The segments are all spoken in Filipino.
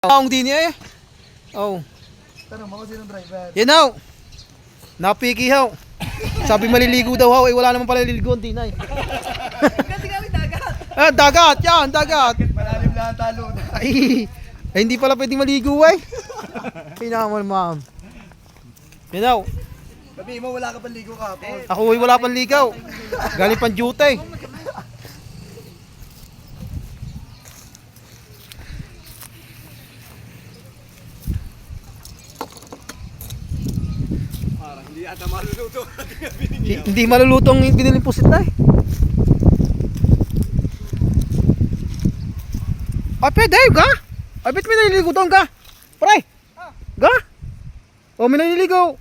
Ang din eh. Oh. Tanong mo kasi ng driver. Yan haw. Napiki haw. Sabi maliligo daw haw, eh wala naman pala liligo ang tinay. Kasi kami dagat. Ah, dagat, yan, dagat. Malalim na ang talo. Ay, hindi pala pwedeng maligo ay. Pinaman ma'am. Yan haw. Sabi mo wala ka panligo kahapon. Ako ay wala pang ligaw. Galing pang duty. Parang hindi ata maluluto. Hindi malulutong yung biniling pusit na eh. Ay, pwede, ga? Ay, ba't may naliligo doon, ga? Pre! Ga? O, may naliligo.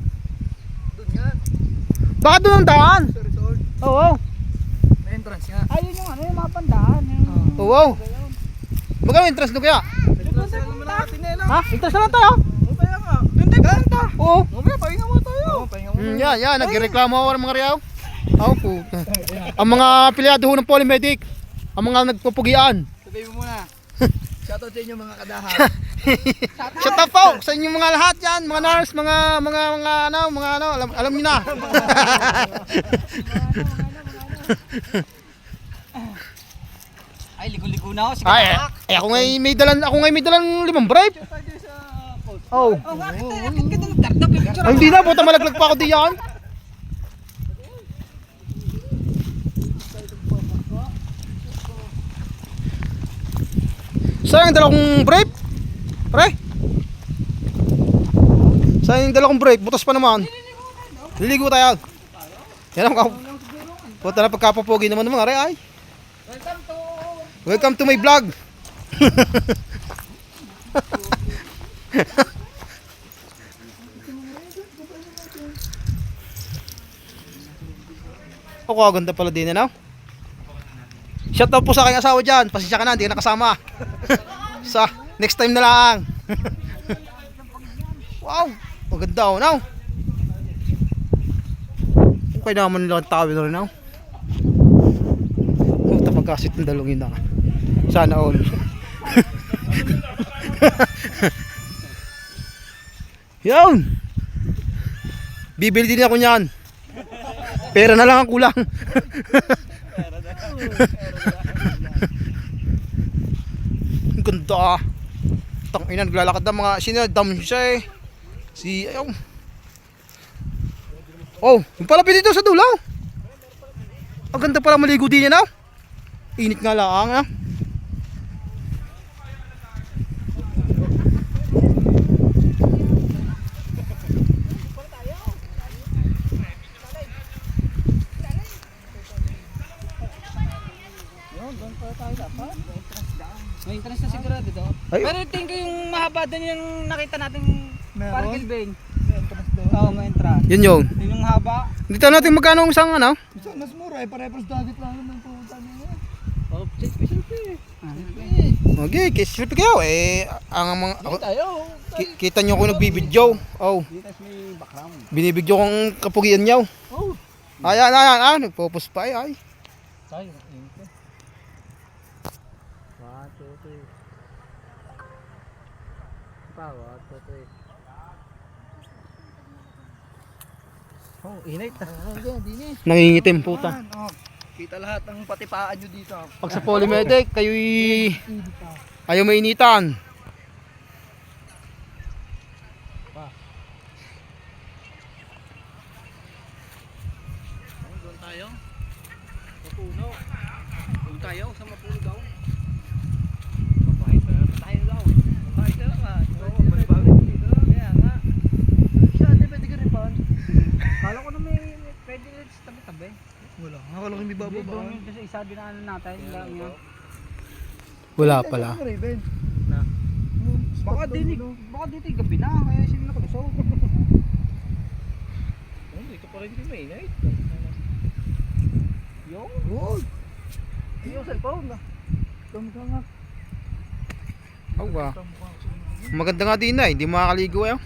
Doon nga. Baka doon ang daan. Sa resort. Oo. May entrance nga. Ayun yung ano, yung mapandaan. Oo. Magkano interest nyo kaya? Entrance lang naman natin eh. Ha? Interest na lang tayo? Kaya nga. Ganda ganda. Oo. Mamaya pahinga mo tayo. Oo, pahinga mo. Yan. Nagreklamo ako ng mga riyaw. Oo po. Ang mga pilyado ho ng Polymedic. Ang mga nagpupugian. Sabihin mo muna. Shoutout sa inyo mga kadaha. Shout out po sa inyong mga lahat yan, mga nurse, mga ano, alam niyo na. Ay, ligo-ligo na ako. Sige, Ay, ako ngay may dalan 5 bribe. Oh. Oh, bakit ka nagdardap yung picture? Ay, hindi na, buta malaglag pa ako diyan. Saan yung dalawang bribe? Pre? Saan yung dalawang bribe? Butas pa naman. Liligo tayo. Yan ang puta na pagkapapogi naman ng mga re ay. Welcome to my vlog. Ako ganda pala din ano. Shout out po sa aking asawa dyan. Pasensya ka na, hindi ka nakasama. Sa next time na lang. Wow, maganda oh now. Okay naman lang tawi na rin now. Pagkasit ng dalawang na. Sana all. Yan. Bibili din ako niyan. Pera na lang ang kulang. Ang ganda. Tangina, naglalakad ng mga sinadam siya eh. Si ayaw. Oh, yung palapit dito sa dulo. Ang ganda pala maligo din yan ah. Init nga lang ah. May interest na sigurado daw. Ay. Pero tingin ko yung mahaba doon yung nakita natin Meron? parang Gilbane. May entrance doon. Oo, may entrance. Yun yun. Yun yung haba. Dito natin magkano ang isang ano? So, mas mura eh. Pare-pres dagat lang naman pumunta niya. Oh, selfie. Okay, kisilpi kayo eh. Ang mga Tayo. kita nyo ako nagbibidyo. Oh, Dito may background. binibidyo kong kapugian nyo. Oh. Ayan, nagpo-post pa ay. Tayo, ito. 1, 2, 3. Pa, 1, 2, 3. Oh, init. Nangingitim puta. Oh. Kita lahat ng patipaan nyo dito. Pag sa Polymedic, kayo'y ayaw mainitan. Doon tayo. Mapuno. Doon tayo sa Mapuno daw. Tayo daw. Tayo daw. Oo, malibawin dito. Kaya nga. Siya, di pwede ka rin pa. Kala ko na may pwede rin sa tabi-tabi. Wala. Nakala ko hindi Doon bababa. yung isa dinaanan natin. Lang yan. Wala pala. Raven. Na. Baka dinig. Baka dito yung gabi na. Kaya sila nakalusog. Dito pa rin yung mainit. Yung? Oh. Yung cellphone na. Oh, wow. Maganda nga din na, hindi makakaligo eh.